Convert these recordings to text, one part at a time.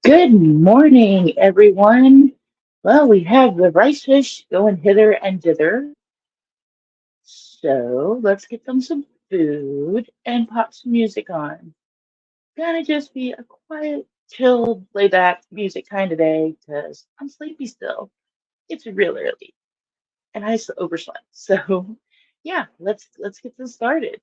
Good morning, everyone. Well, we have the rice fish going hither and dither. So let's get them some food and pop some music on. Gonna just be a quiet, chill, lay back music kind of day because I'm sleepy still. It's real early and I overslept. So yeah, let's get this started.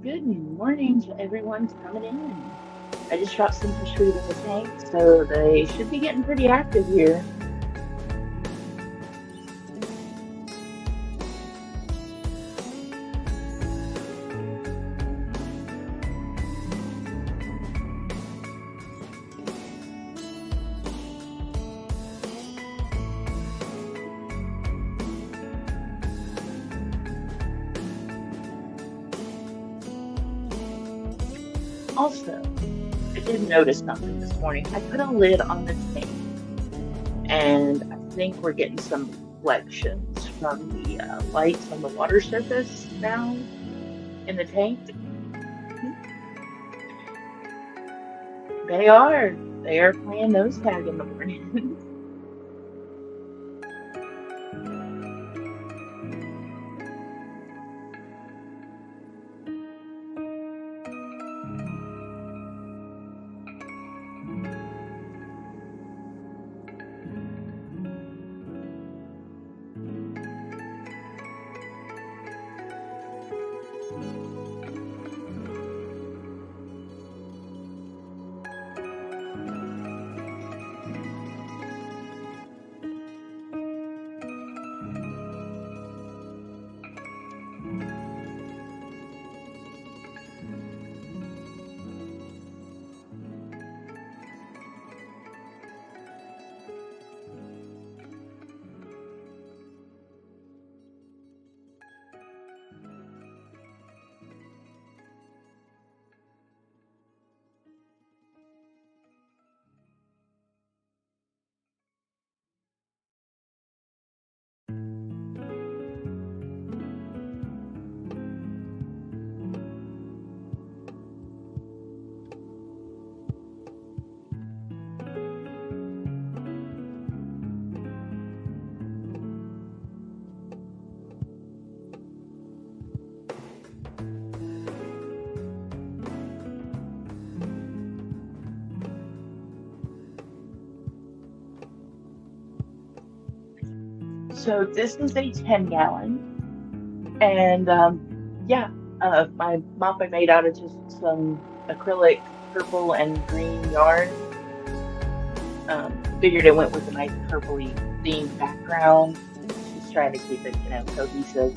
Good morning to everyone coming in. I just dropped some fish food in the tank, so they should be getting pretty active here. Also, I did notice something this morning. I put a lid on the tank, and I think we're getting some reflections from the lights on the water surface now in the tank. They are. They are playing nose tag in the morning. So this is a 10-gallon, and yeah, my mop I made out of just some acrylic purple and green yarn. Figured it went with a nice purpley themed background. Just trying to keep it, cohesive.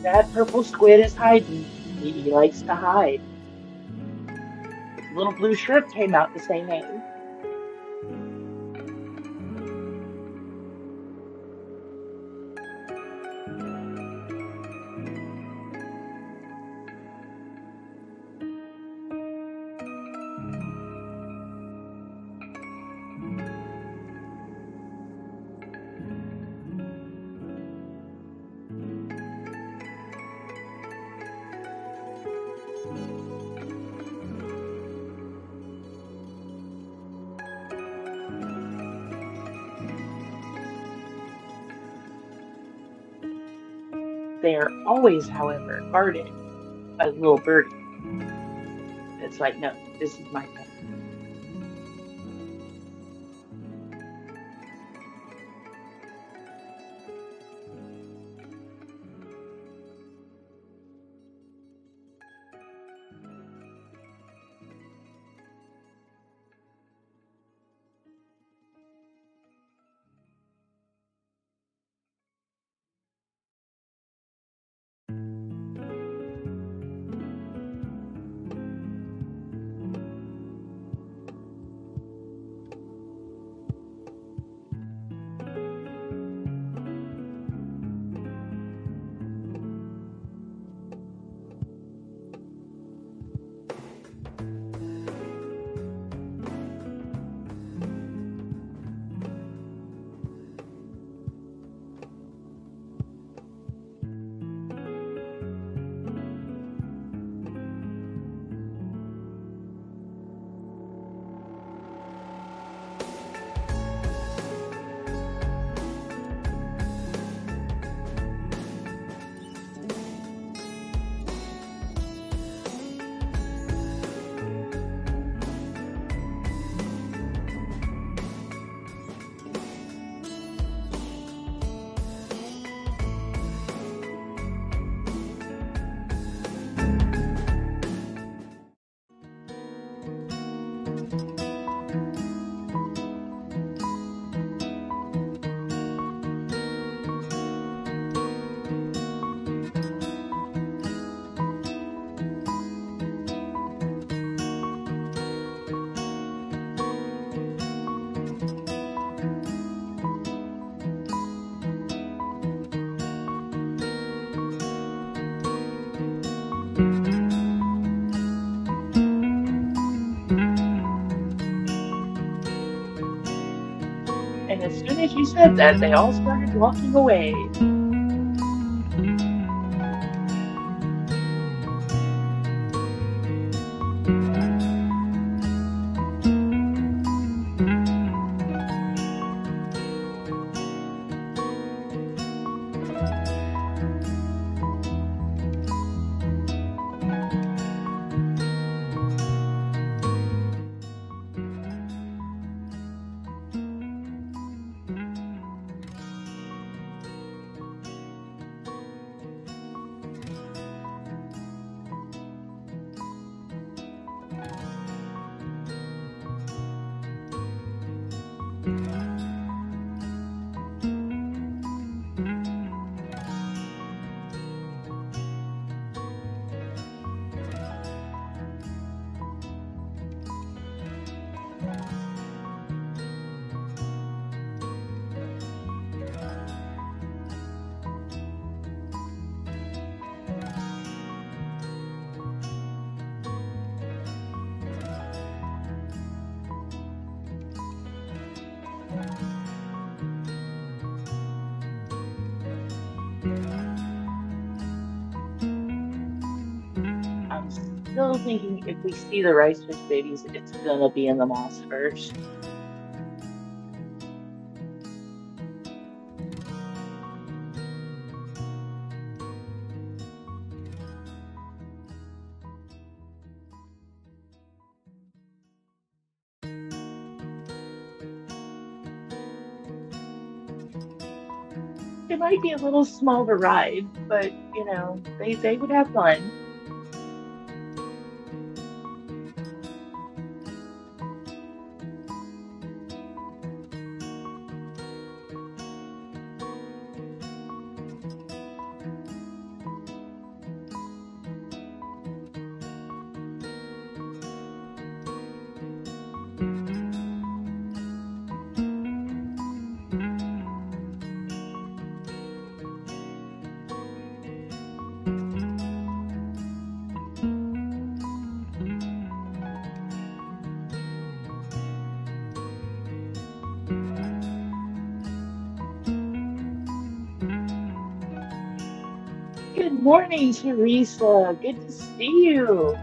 That purple squid is hiding. He likes to hide. This little blue shrimp came out to say hey. They are always, however, guarded by the little birdie. It's like, no, this is my pet. you said that, they all started walking away. I'm still thinking if we see the ricefish babies, it's gonna be in the moss first. It might be a little small to ride, but you know, they would have fun. Good morning, Teresa. Good to see you.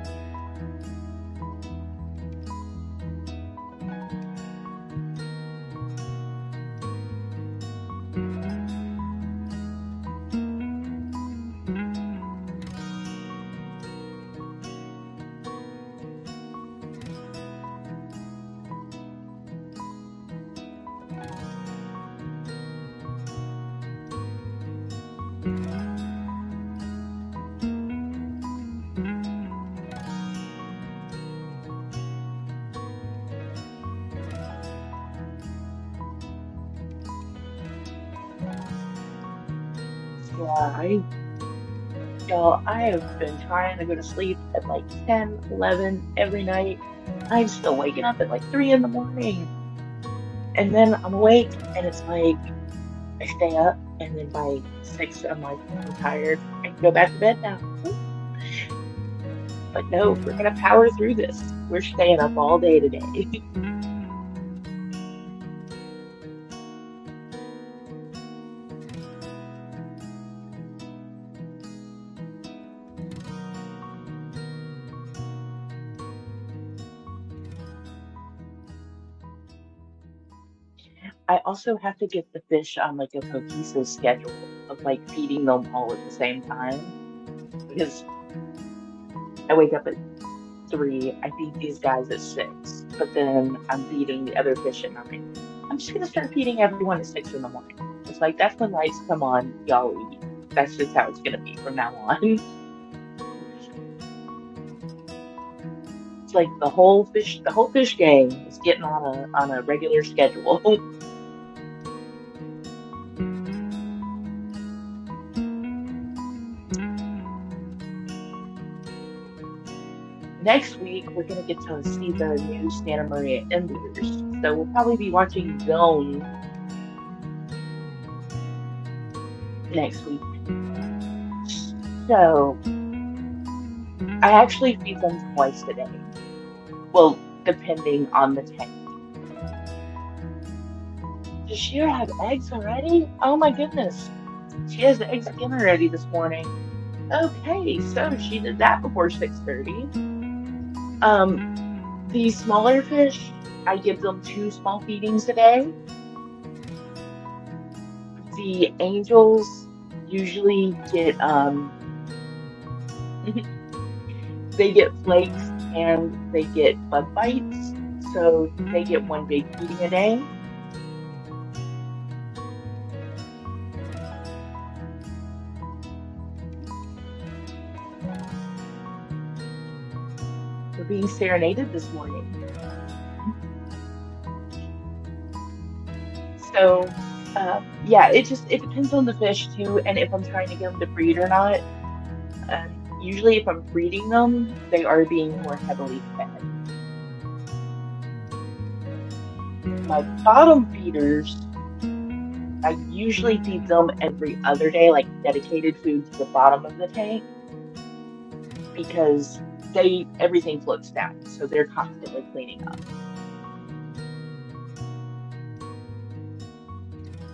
Yeah, y'all, I have been trying to go to sleep at like 10, 11 every night. I'm still waking up at like 3 in the morning. And then I'm awake and it's like I stay up and then by 6 I'm like, I'm tired. I can go back to bed now. But no, we're gonna power through this. We're staying up all day today. I also have to get the fish on like a cohesive schedule of like feeding them all at the same time because I wake up at 3, I feed these guys at 6, but then I'm feeding the other fish at 9. I'm just gonna start feeding everyone at 6 in the morning. It's like that's when lights come on, y'all eat. That's just how it's gonna be from now on. It's like the whole fish gang is getting on a regular schedule. Next week we're gonna get to see the new Santa Maria Endlers, so we'll probably be watching them next week. So I actually feed them twice a day. Well, depending on the tank. Does she have eggs already? Oh my goodness. She has the eggs again already this morning. Okay, so she did that before 6:30. Um, the smaller fish, I give them 2 small feedings a day. The angels usually get they get flakes and they get bug bites, so they get 1 big feeding a day. We're being serenaded this morning. So, yeah, it depends on the fish too, and if I'm trying to get them to breed or not. Usually, if I'm breeding them, they are being more heavily fed. My bottom feeders, I usually feed them every other day, like dedicated food to the bottom of the tank, because everything floats down, so they're constantly cleaning up.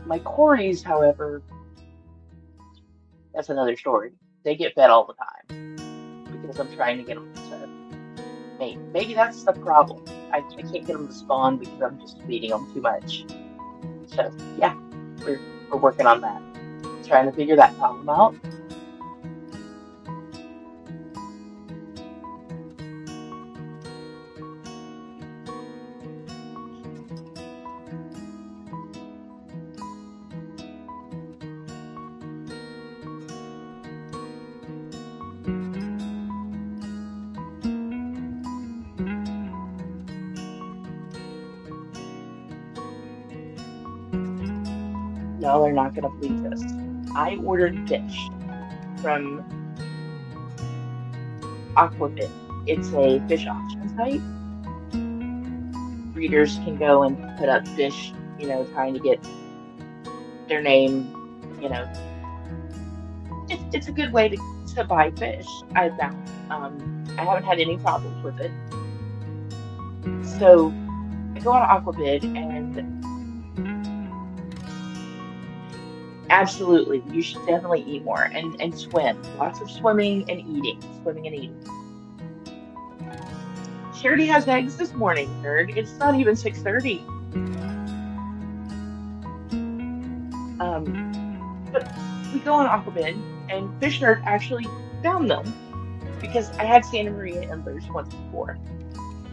My cories, however, that's another story. They get fed all the time because I'm trying to get them to mate. Maybe that's the problem. I can't get them to spawn because I'm just feeding them too much. So yeah, we're working on that, trying to figure that problem out. Y'all are not gonna believe this. I ordered fish from Aquatic. It's a fish auction site. Breeders can go and put up fish, trying to get their name, you know. It's a good way to buy fish, I found. I haven't had any problems with it. So I go on Aquabid and absolutely, you should definitely eat more and swim. Lots of swimming and eating. Swimming and eating. She already has eggs this morning, nerd. It's not even 6:30. But we go on Aquabid, and Fish Nerd actually found them because I had Santa Maria Endlers once before.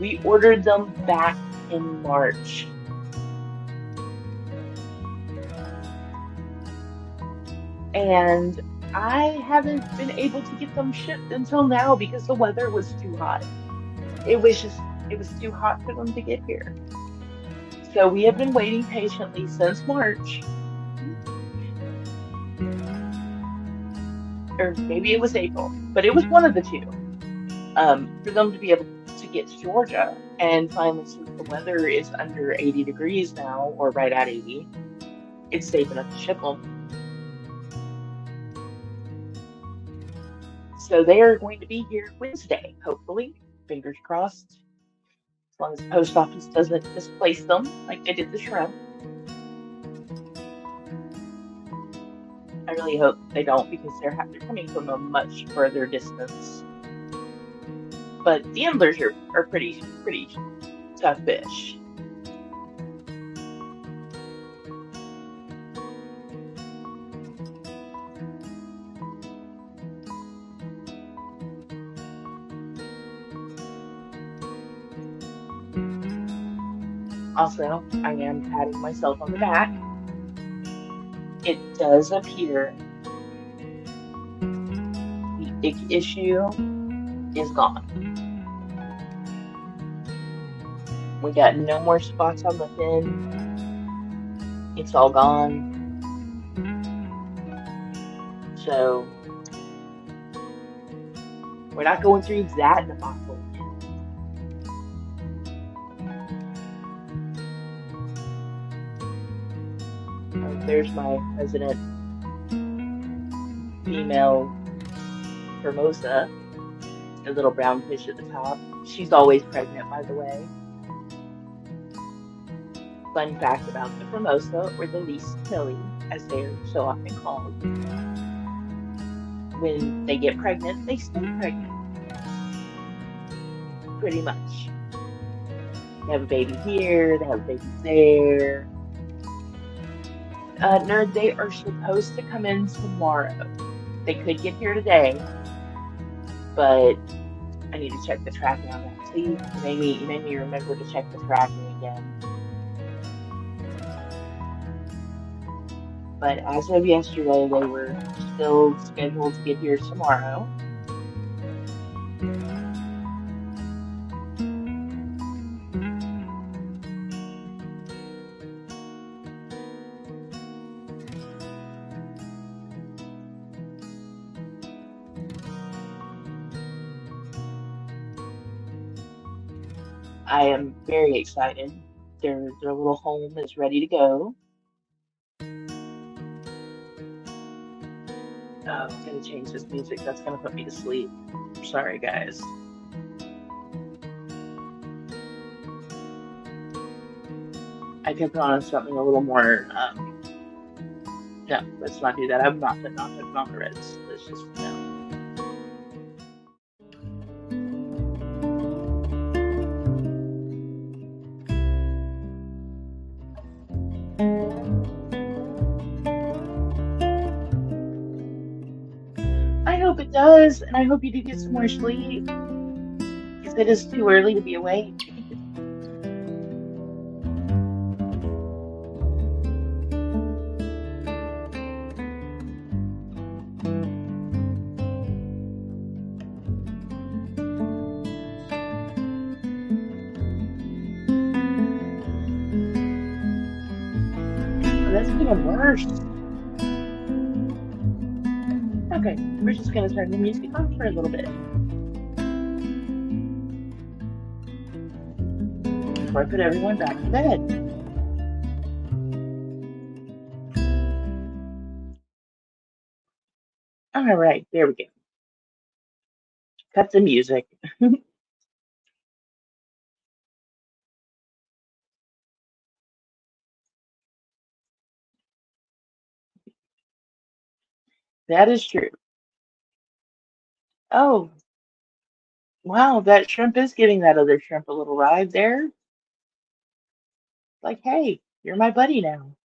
We ordered them back in March. And I haven't been able to get them shipped until now because the weather was too hot. It was too hot for them to get here. So we have been waiting patiently since March. Or maybe it was April, but it was one of the two. For them to be able to get to Georgia. And finally, since the weather is under 80 degrees now, or right at 80, it's safe enough to ship them. So they are going to be here Wednesday, hopefully. Fingers crossed. As long as the post office doesn't misplace them like they did the shrimp. I really hope they don't because they're coming from a much further distance. But the endlers are pretty tough fish. Also, I am patting myself on the back. It does appear the ick issue is gone. We got no more spots on the fin. It's all gone. So we're not going through that debacle again. There's my resident female Formosa, a little brown fish at the top. She's always pregnant, by the way. Fun fact about the Formosa, or the least Tilly, as they're so often called, when they get pregnant, they stay pregnant, pretty much. They have a baby here, they have a baby there. Nerd, they are supposed to come in tomorrow. They could get here today, but I need to check the tracking on that. See, you made me remember to check the tracking again. But as of yesterday, they were still scheduled to get here tomorrow. I am very excited. Their little home is ready to go. Oh, I'm gonna change this music. That's gonna put me to sleep. Sorry, guys. I could put on something a little more. No, let's not do that. I'm not putting on the Reds. Let's just no. I hope it does, and I hope you do get some more sleep, because it is too early to be awake. Oh, that's even worse. Okay, we're just gonna turn the music off for a little bit before I put everyone back to bed. All right, there we go. Cut the music. That is true. Oh, wow, that shrimp is giving that other shrimp a little ride there. Like, hey, you're my buddy now.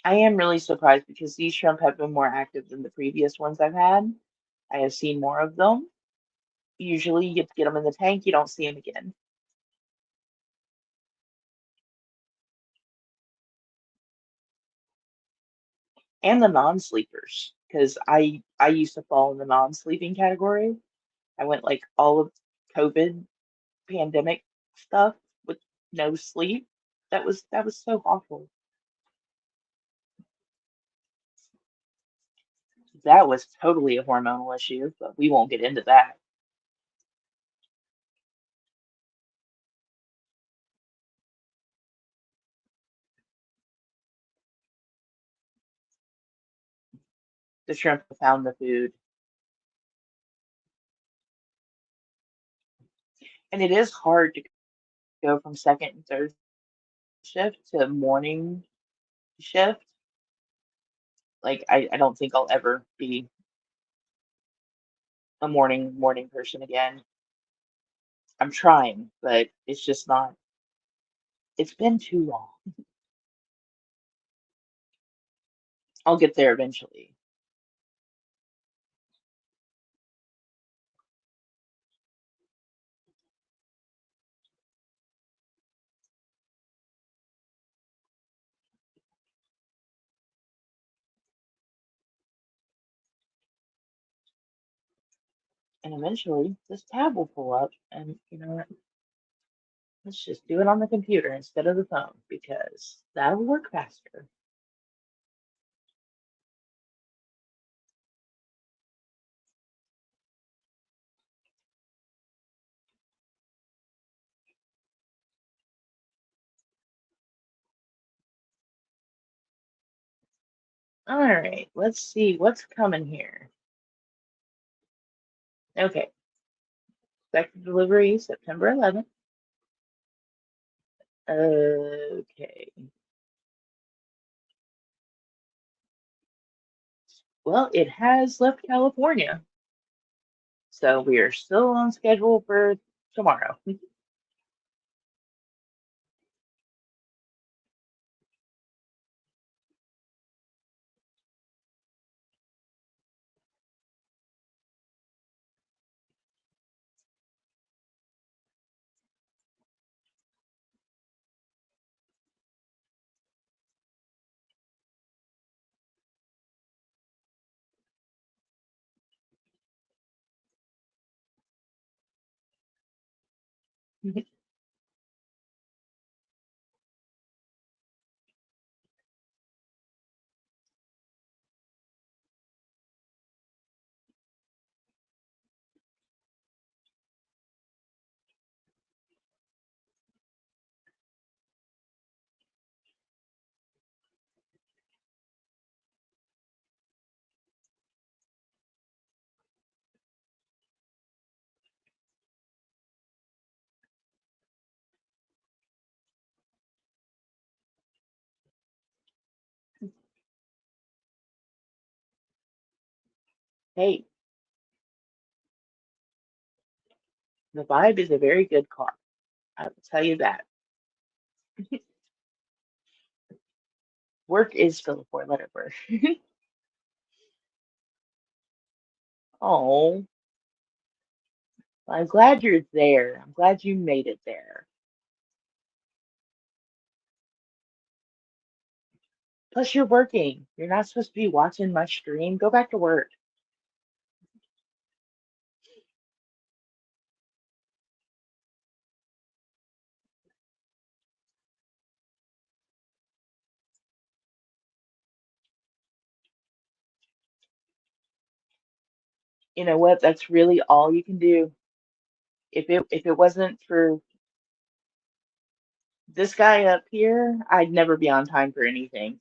I am really surprised because these shrimp have been more active than the previous ones I've had. I have seen more of them. Usually, you get them in the tank, you don't see them again. And the non-sleepers, because I used to fall in the non-sleeping category. I went like all of COVID pandemic stuff with no sleep. That was so awful. That was totally a hormonal issue, but we won't get into that. The shrimp found the food. And it is hard to go from second and third shift to morning shift. Like I don't think I'll ever be a morning person again. I'm trying, but it's just not. It's been too long. I'll get there eventually. And eventually this tab will pull up, and you know what? Let's just do it on the computer instead of the phone because that'll work faster. All right, let's see what's coming here. Okay, Expected delivery September 11th. Okay. Well, it has left California, so we are still on schedule for tomorrow. Hey, the Vibe is a very good car. I will tell you that. Work is still a four-letter word. Oh, I'm glad you're there. I'm glad you made it there. Plus, you're working. You're not supposed to be watching my stream. Go back to work. You know what? That's really all you can do. If it wasn't for this guy up here, I'd never be on time for anything.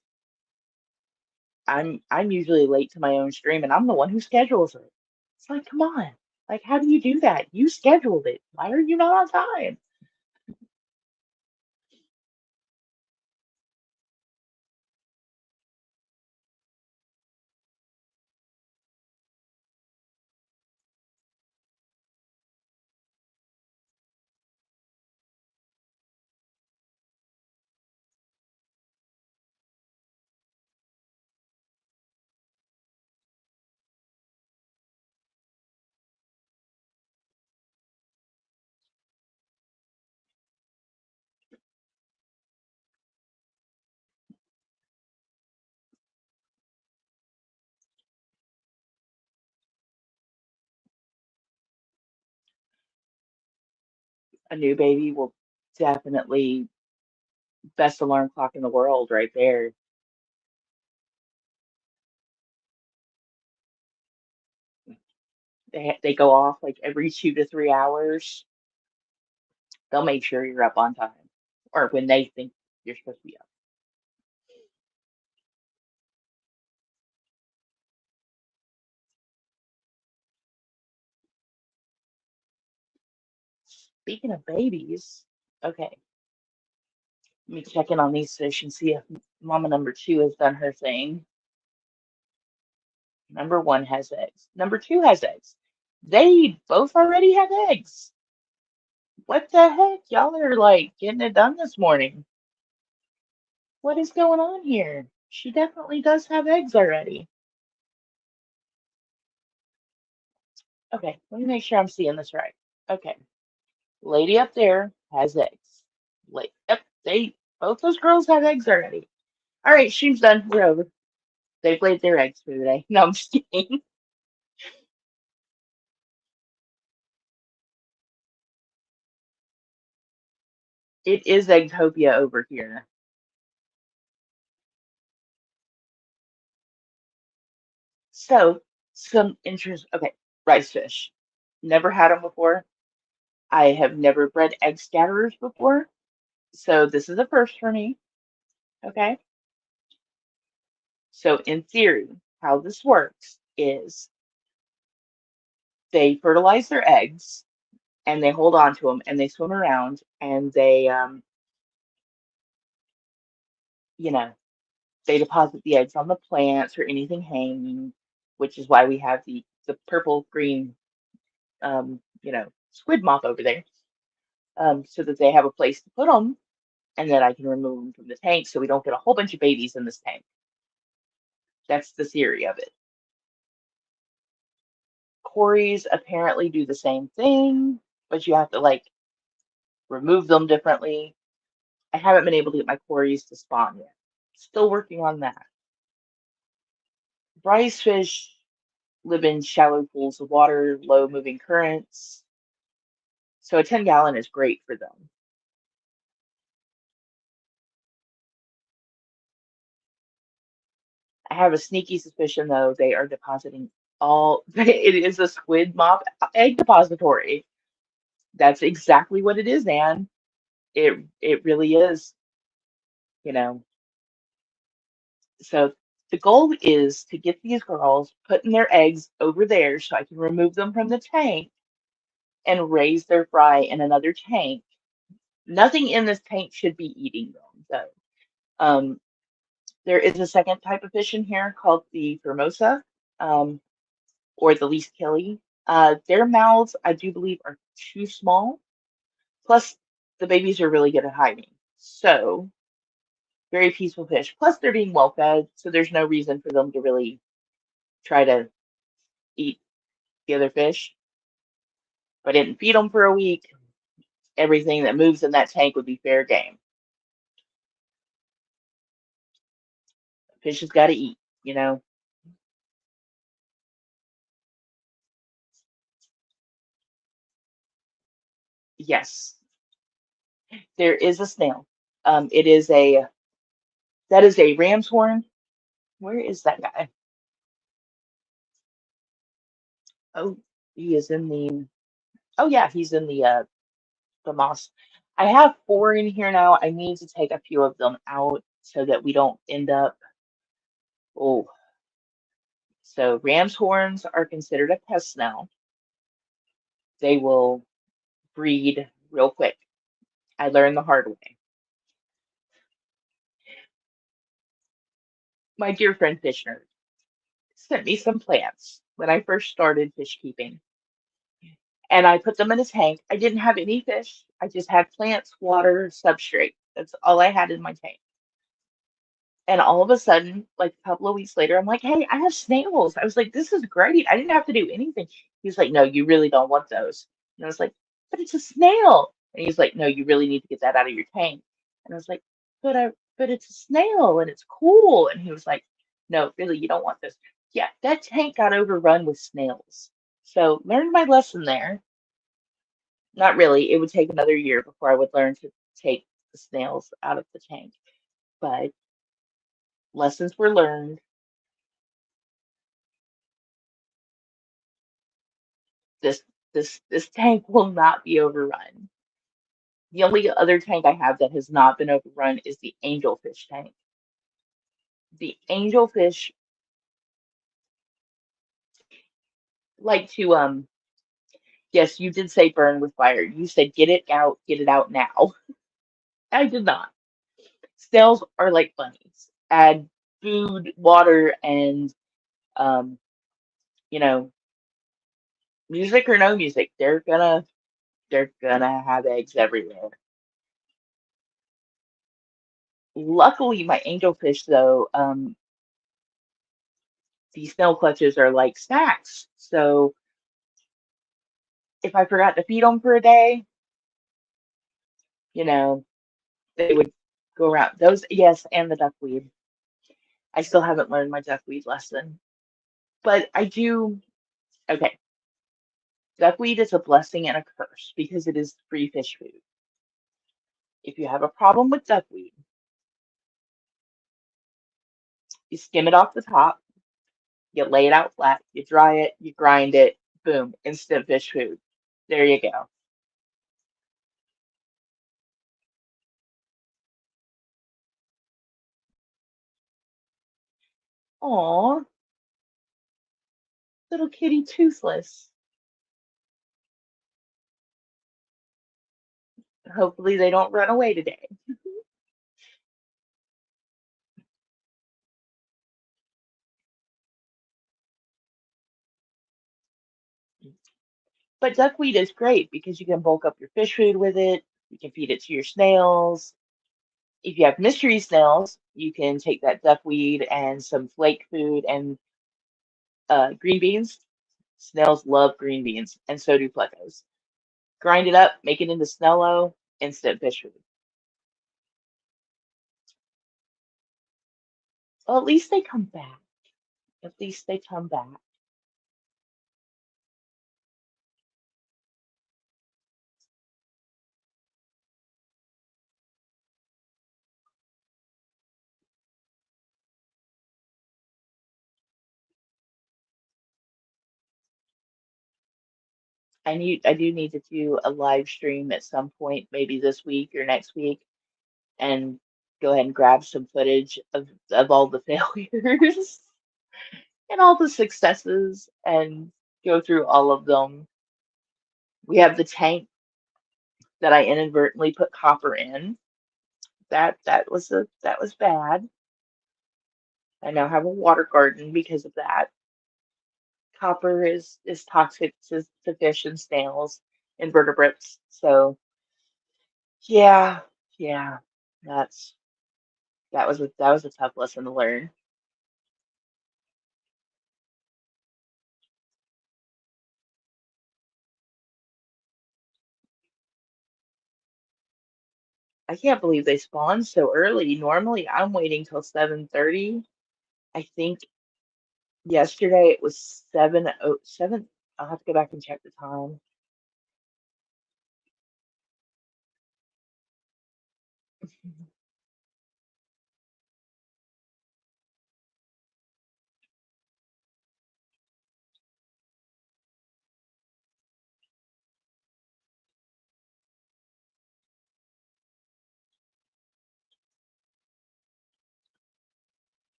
I'm usually late to my own stream, and I'm the one who schedules it. It's like, come on. Like, how do you do that? You scheduled it. Why are you not on time? A new baby will definitely best alarm clock in the world right there. They go off like every 2 to 3 hours. They'll make sure you're up on time, or when they think you're supposed to be up. Speaking of babies, okay, let me check in on these fish and see if Mama number two has done her thing. Number one has eggs. Number two has eggs. They both already have eggs. What the heck? Y'all are like getting it done this morning. What is going on here? She definitely does have eggs already. Okay, let me make sure I'm seeing this right. Okay, lady up there has eggs. Yep, they both those girls have eggs already. All right, stream's done. We're over. They've laid their eggs for the day. No, I'm just kidding. It is Eggtopia over here. So, some interest. Okay, rice fish. Never had them before. I have never bred egg scatterers before. So, this is a first for me. Okay. So, in theory, how this works is they fertilize their eggs. and they hold on to them and they swim around and they, you know, they deposit the eggs on the plants or anything hanging, which is why we have the purple green, squid moth over there, so that they have a place to put them, and then I can remove them from the tank so we don't get a whole bunch of babies in this tank. That's the theory of it. Cories apparently do the same thing, but you have to like remove them differently. I haven't been able to get my cories to spawn yet. Still working on that. Ricefish live in shallow pools of water, low moving currents. So a 10-gallon is great for them. I have a sneaky suspicion though they are depositing all it is a squid moth egg depository. That's exactly what it is, Anne. It really is, you know. So the goal is to get these girls putting their eggs over there so I can remove them from the tank and raise their fry in another tank. Nothing in this tank should be eating them, though. There is a second type of fish in here called the Formosa, um, or the least killy. Their mouths, I do believe, are too small. Plus, the babies are really good at hiding. So, very peaceful fish. Plus, they're being well fed, so there's no reason for them to really try to eat the other fish. If I didn't feed them for a week, everything that moves in that tank would be fair game. Fish has got to eat, you know? Yes, there is a snail. It is that is a ram's horn. Where is that guy? Oh, he is in the, oh yeah, he's in the moss. I have four in here now. I need to take a few of them out so that we don't end up, oh, so ram's horns are considered a pest now. They will breed real quick. I learned the hard way. My dear friend Fishner sent me some plants when I first started fish keeping, and I put them in a tank. I didn't have any fish. I just had plants, water, substrate. That's all I had in my tank. And all of a sudden, like a couple of weeks later, I'm like, hey, I have snails. I was like, this is great. I didn't have to do anything. He's like, no, you really don't want those. And I was like, but it's a snail. And he's like, no, you really need to get that out of your tank. And I was like, but it's a snail and it's cool. And he was like, no, really, you don't want this. Yeah, that tank got overrun with snails. So learned my lesson there. Not really. It would take another year before I would learn to take the snails out of the tank. But lessons were learned. This this tank will not be overrun. The only other tank I have that has not been overrun is the angelfish tank. The angelfish like to yes, you did say burn with fire. You said get it out now. I did not. Snails are like bunnies. Add food, water, and um, you know, music or no music, they're gonna have eggs everywhere. Luckily, my angelfish though, these snail clutches are like snacks. So if I forgot to feed them for a day, you know, they would go around those. Yes, and the duckweed. I still haven't learned my duckweed lesson, but I do. Okay, duckweed is a blessing and a curse because it is free fish food. If you have a problem with duckweed, you skim it off the top, you lay it out flat, you dry it, you grind it, boom, instant fish food. There you go. Aw, little kitty toothless. Hopefully they don't run away today. But duckweed is great because you can bulk up your fish food with it. You can feed it to your snails. If you have mystery snails, you can take that duckweed and some flake food and green beans. Snails love green beans, and so do plecos. Grind it up, make it into Snello, instant fish food. Well, at least they come back. At least they come back. I do need to do a live stream at some point, maybe this week or next week, and go ahead and grab some footage of all the failures and all the successes and go through all of them. We have the tank that I inadvertently put copper in. That was bad. I now have a water garden because of that. Copper is toxic to fish and snails, invertebrates. So yeah, yeah, that's that was a tough lesson to learn. I can't believe they spawn so early. Normally, I'm waiting till 7:30. I think yesterday it was 7:07. I'll have to go back and check the time.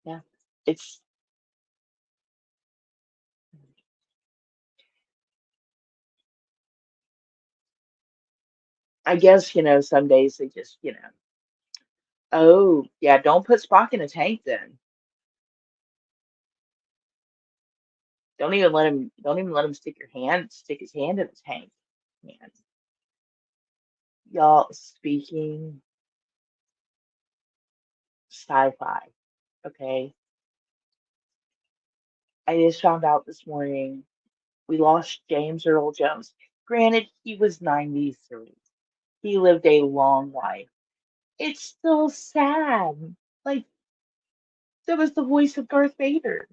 Yeah, it's. I guess some days they just Oh yeah, don't put Spock in a tank then. Don't even let him stick his hand in the tank. Man, y'all speaking sci-fi. Okay. I just found out this morning we lost James Earl Jones. Granted, he was 93. He lived a long life. It's still sad. Like, that was the voice of Darth Vader.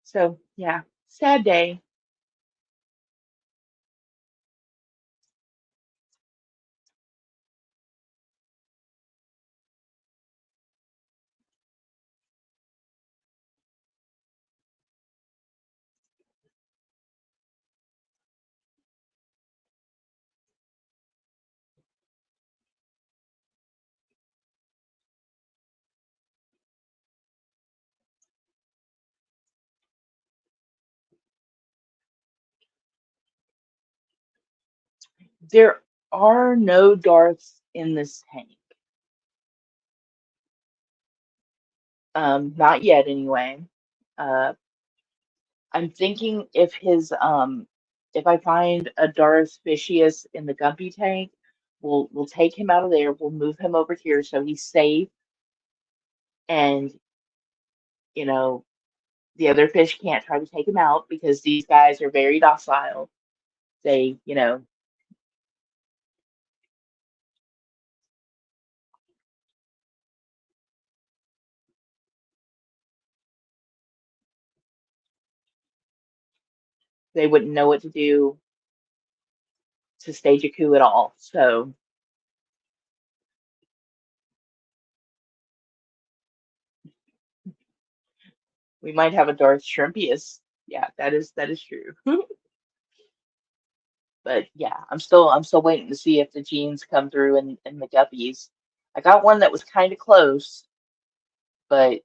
So, yeah, sad day. There are no Darths in this tank. Not yet, anyway. Uh, I'm thinking if I find a Darth Fishius in the Guppy tank, we'll take him out of there. We'll move him over here so he's safe, and you know the other fish can't try to take him out because these guys are very docile. They, they wouldn't know what to do to stage a coup at all. So we might have a Darth Shrimpius. Yeah, that is true. But yeah, I'm still waiting to see if the genes come through in the guppies. I got one that was kind of close, but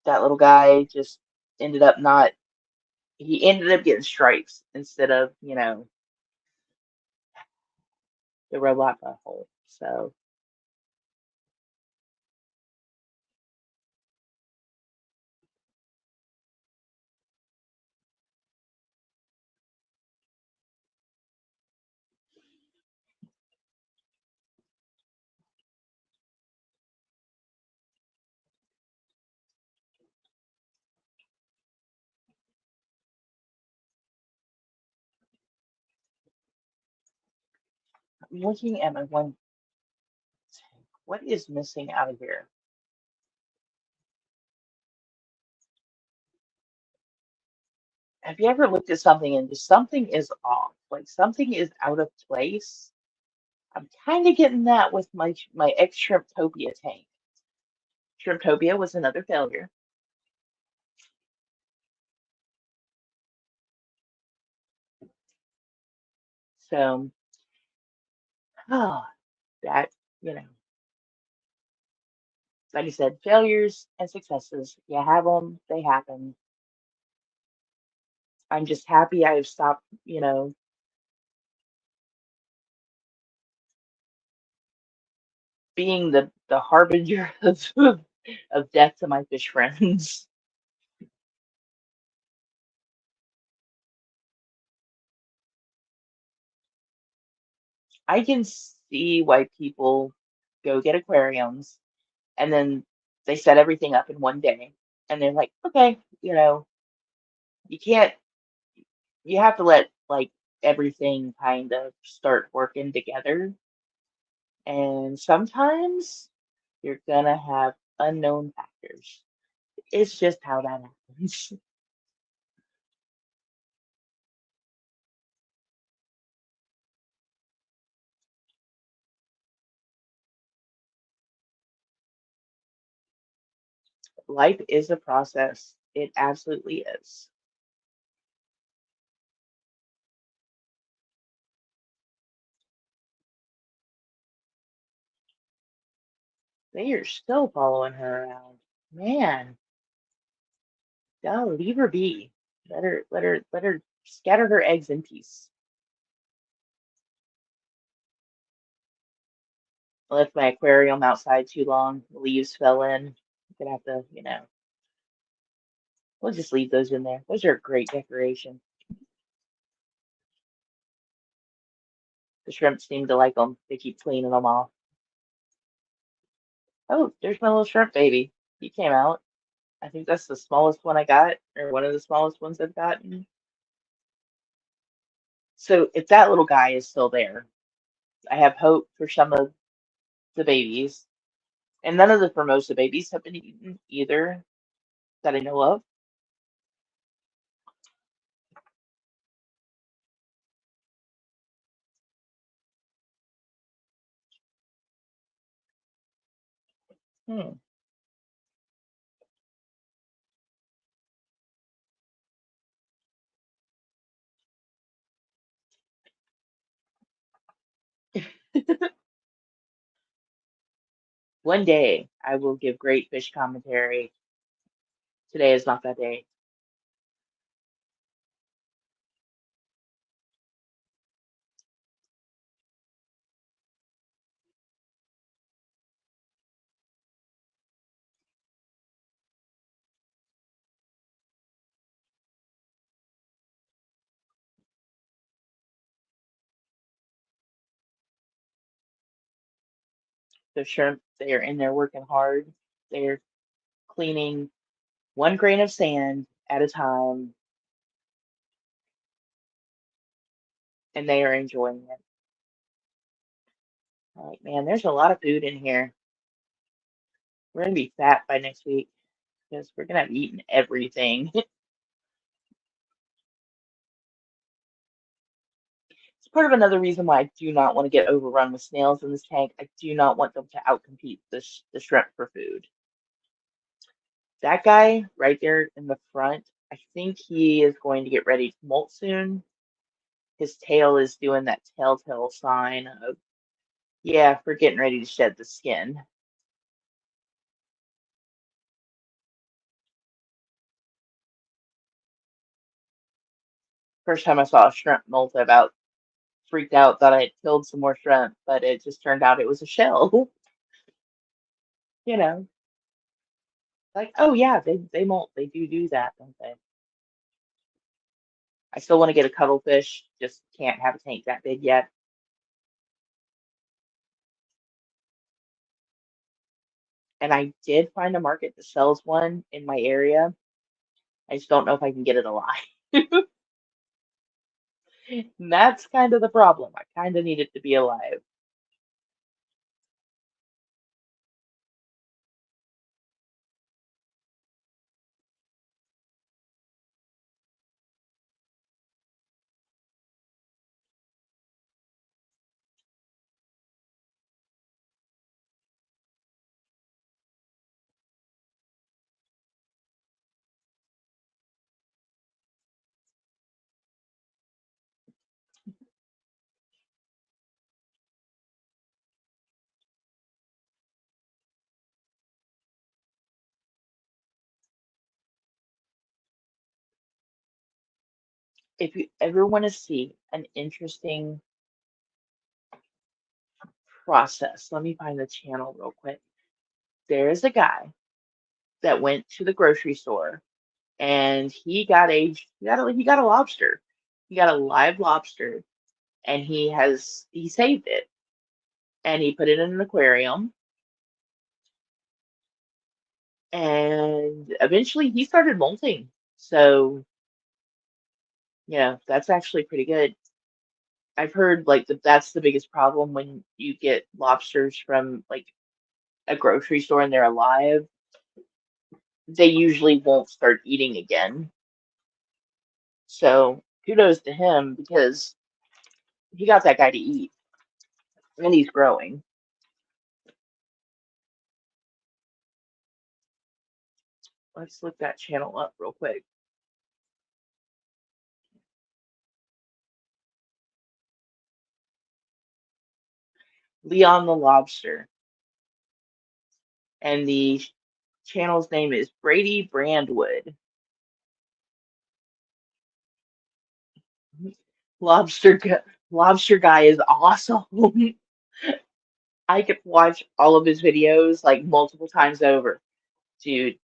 That little guy just ended up not, he ended up getting stripes instead of, the robot butthole. So, I'm looking at my one tank. What is missing out of here? Have you ever looked at something and just something is off? Like something is out of place? I'm kind of getting that with my ex Shrimptopia tank. Shrimptopia was another failure. So, oh, that, you know, like I said, failures and successes, you have them, they happen. I'm just happy I've stopped, being the harbinger of death to my fish friends. I can see why people go get aquariums and then they set everything up in one day and they're like, okay, you can't, you have to let like everything kind of start working together. And sometimes you're gonna have unknown factors. It's just how that happens. Life is a process. It absolutely is. They are still following her around. Man, gotta leave her be. Let her scatter her eggs in peace. I left my aquarium outside too long. The leaves fell in. I'm gonna have to, we'll just leave those in there. Those are a great decoration. The shrimp seem to like them. They keep cleaning them off. Oh, there's my little shrimp baby. He came out. I think that's the smallest one I got, or one of the smallest ones I've gotten. So if that little guy is still there, I have hope for some of the babies. And none of the Formosa babies have been eaten either that I know of. Hmm. One day I will give great fish commentary. Today is not that day. The shrimp, they are in there working hard. They're cleaning one grain of sand at a time, and they are enjoying it. Like, man, there's a lot of food in here. We're gonna be fat by next week because we're gonna have eaten everything. It's part of another reason why I do not want to get overrun with snails in this tank. I do not want them to outcompete the shrimp for food. That guy right there in the front, I think he is going to get ready to molt soon. His tail is doing that telltale sign of, yeah, we're getting ready to shed the skin. First time I saw a shrimp molt, I about freaked out, thought I had killed some more shrimp, but it just turned out it was a shell. You know, like, oh yeah, they molt, they do that, don't they? I still want to get a cuttlefish, just can't have a tank that big yet. And I did find a market that sells one in my area. I just don't know if I can get it alive. And that's kind of the problem. I kind of need it to be alive. If you ever want to see an interesting process, let me find the channel real quick. There is a guy that went to the grocery store and he got a lobster. He got a live lobster and he saved it and he put it in an aquarium and eventually he started molting. So, yeah, that's actually pretty good. I've heard like that's the biggest problem when you get lobsters from like a grocery store and they're alive. They usually won't start eating again. So kudos to him because he got that guy to eat and he's growing. Let's look that channel up real quick. Leon the Lobster. And the channel's name is Brady Brandwood. Lobster gu- Lobster guy is awesome. I could watch all of his videos like multiple times over. Dude,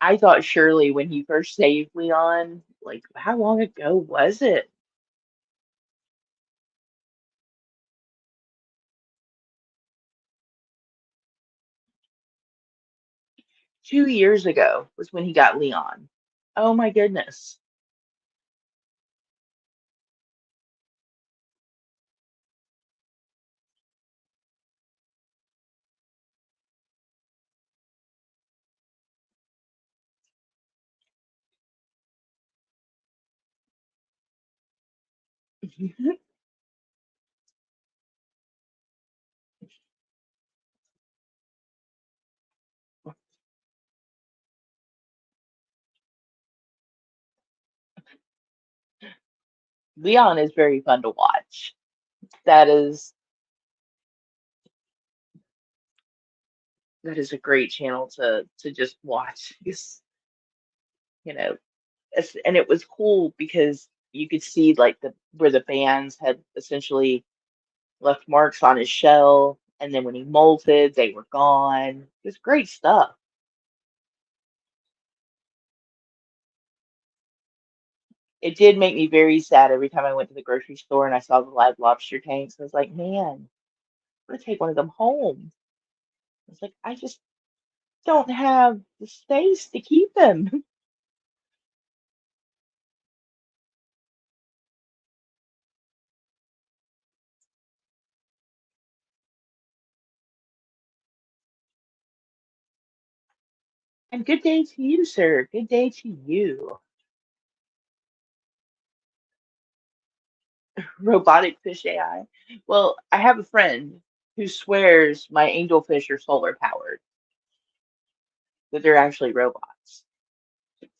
I thought surely when he first saved Leon, like how long ago was it? 2 years ago was when he got Leon. Oh my goodness. Leon is very fun to watch. That is that is a great channel to just watch. You know, and it was cool because you could see like the where the bands had essentially left marks on his shell, and then when he molted, they were gone. It was great stuff. It did make me very sad every time I went to the grocery store and I saw the live lobster tanks. I was like, man, I'm gonna take one of them home. I was like, I just don't have the space to keep them. And good day to you, sir. Good day to you. Robotic fish AI. Well, I have a friend who swears my angelfish are solar powered, that they're actually robots.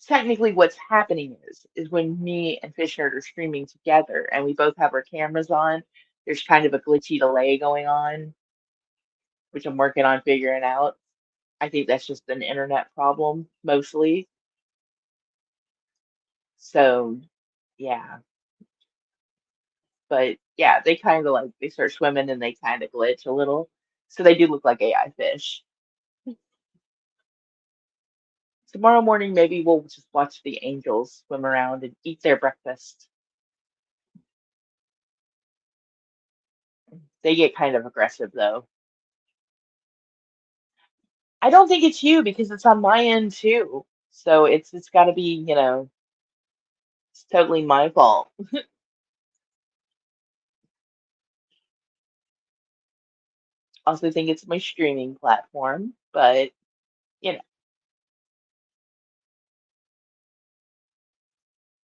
technically what's happening is when me and Fishnerd are streaming together and we both have our cameras on, there's kind of a glitchy delay going on, which I'm working on figuring out. I think that's just an internet problem mostly. So yeah, but yeah, they kind of like they start swimming and they kind of glitch a little. So they do look like AI fish. Tomorrow morning, maybe we'll just watch the angels swim around and eat their breakfast. They get kind of aggressive though. I don't think it's you because it's on my end too. So it's got to be, it's totally my fault. Also think it's my streaming platform, but you know,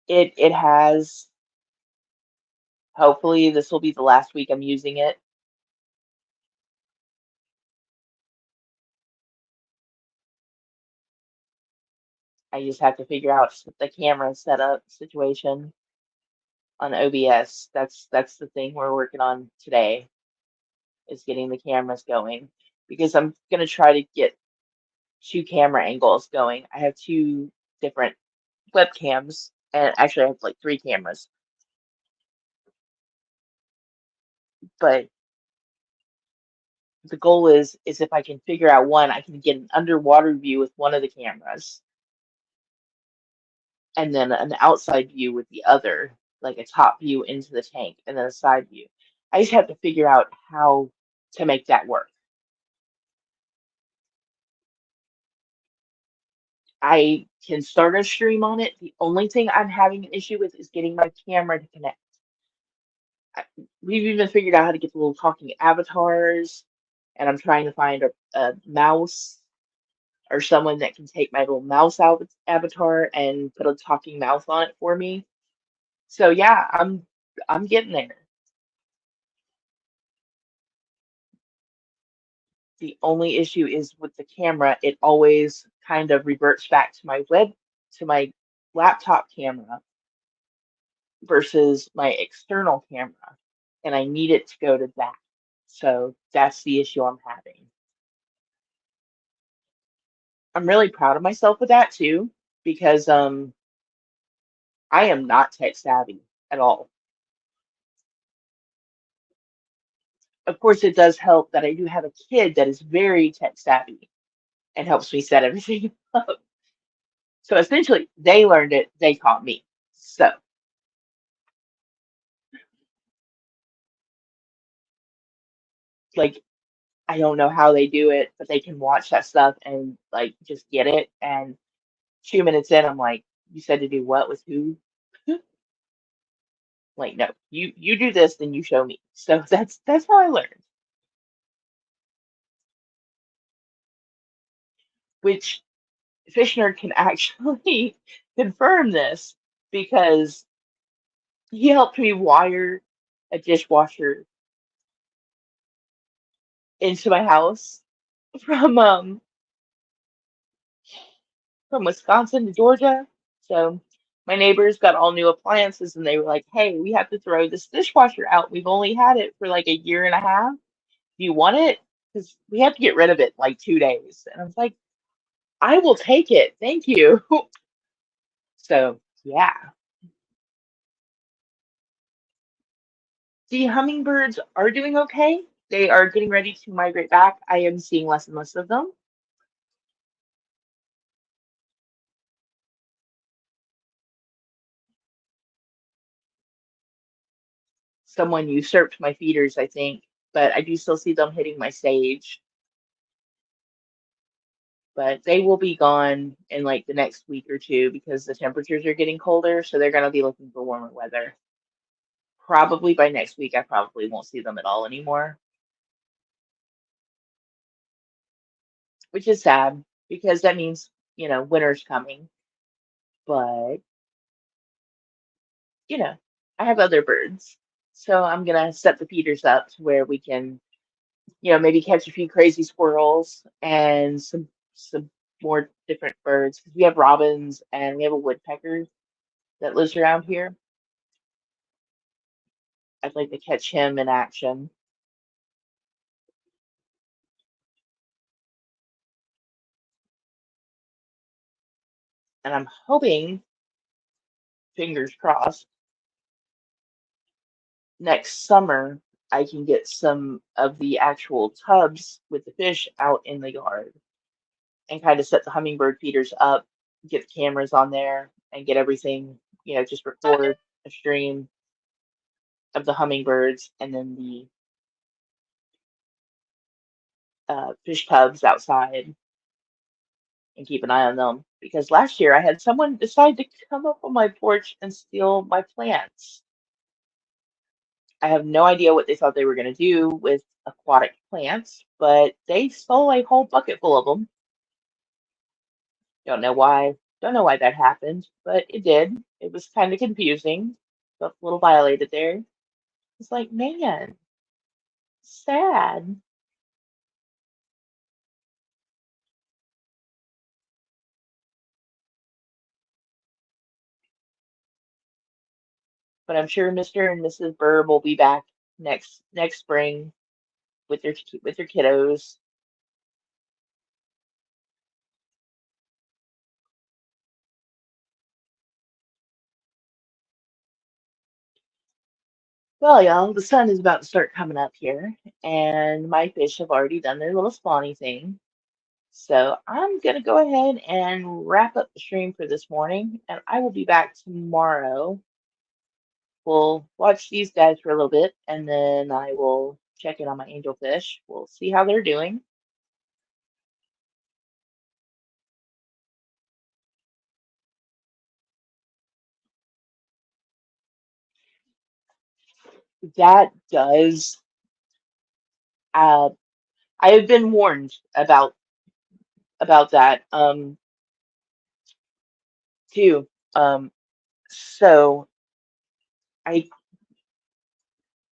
it has hopefully this will be the last week I'm using it. I just have to figure out the camera setup situation on OBS. That's the thing we're working on today is getting the cameras going because I'm gonna try to get two camera angles going. I have two different webcams and actually I have like three cameras. But the goal is if I can figure out one, I can get an underwater view with one of the cameras and then an outside view with the other, like a top view into the tank and then a side view. I just have to figure out how to make that work. I can start a stream on it. The only thing I'm having an issue with is getting my camera to connect. I, we've even figured out how to get the little talking avatars, and I'm trying to find a mouse or someone that can take my little mouse avatar and put a talking mouse on it for me. So yeah, I'm getting there. The only issue is with the camera, it always kind of reverts back to my laptop camera versus my external camera, and I need it to go to that. So that's the issue I'm having. I'm really proud of myself with that too, because I am not tech savvy at all. Of course, it does help that I do have a kid that is very tech savvy and helps me set everything up. So essentially, they learned it, they taught me. So, like, I don't know how they do it, but they can watch that stuff and like just get it. And 2 minutes in, I'm like, you said to do what with who? Like, no, you do this, then you show me. So that's how I learned. Which Fishner can actually confirm this because he helped me wire a dishwasher into my house from um from Wisconsin to Georgia. So my neighbors got all new appliances and they were like, "Hey, we have to throw this dishwasher out. We've only had it for like a year and a half. Do you want it? Because we have to get rid of it in like 2 days." And I was like, "I will take it. Thank you." So yeah, the hummingbirds are doing okay. They are getting ready to migrate back. I am seeing less and less of them. Someone usurped my feeders, I think, but I do still see them hitting my stage. But they will be gone in like the next week or two because the temperatures are getting colder, so they're going to be looking for warmer weather. Probably by next week, I probably won't see them at all anymore, which is sad because that means, winter's coming. But, you know, I have other birds. So I'm going to set the feeders up to where we can, maybe catch a few crazy squirrels and some more different birds. 'Cause we have robins and we have a woodpecker that lives around here. I'd like to catch him in action. And I'm hoping, fingers crossed, next summer I can get some of the actual tubs with the fish out in the yard and kind of set the hummingbird feeders up, get the cameras on there, and get everything, just record a stream of the hummingbirds and then the fish tubs outside and keep an eye on them. Because last year I had someone decide to come up on my porch and steal my plants. I have no idea what they thought they were going to do with aquatic plants, but they stole a whole bucket full of them. Don't know why. Don't know why that happened, but it did. It was kind of confusing. Felt a little violated there. It's like, man, sad. But I'm sure Mr. and Mrs. Burr will be back next spring with their kiddos. Well, y'all, the sun is about to start coming up here, and my fish have already done their little spawny thing. So I'm gonna go ahead and wrap up the stream for this morning, and I will be back tomorrow. We'll watch these guys for a little bit, and then I will check in on my angelfish. We'll see how they're doing. That does. Uh, I have been warned about that too. So I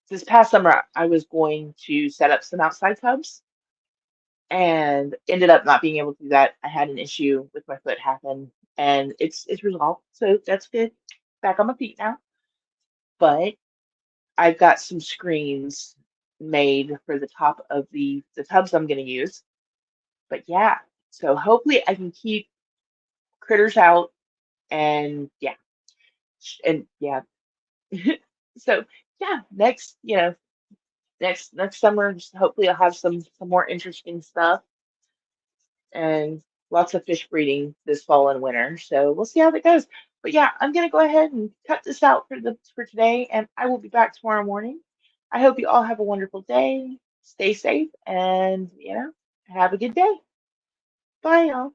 this past summer I was going to set up some outside tubs and ended up not being able to do that. I had an issue with my foot happen, and it's resolved, so that's good. Back on my feet now. But I've got some screens made for the top of the tubs I'm going to use. But yeah, so hopefully I can keep critters out and yeah, and yeah. So yeah, next summer, just hopefully I'll have some more interesting stuff and lots of fish breeding this fall and winter. So we'll see how that goes. But yeah, I'm gonna go ahead and cut this out for today, and I will be back tomorrow morning. I hope you all have a wonderful day. Stay safe, and have a good day. Bye, y'all.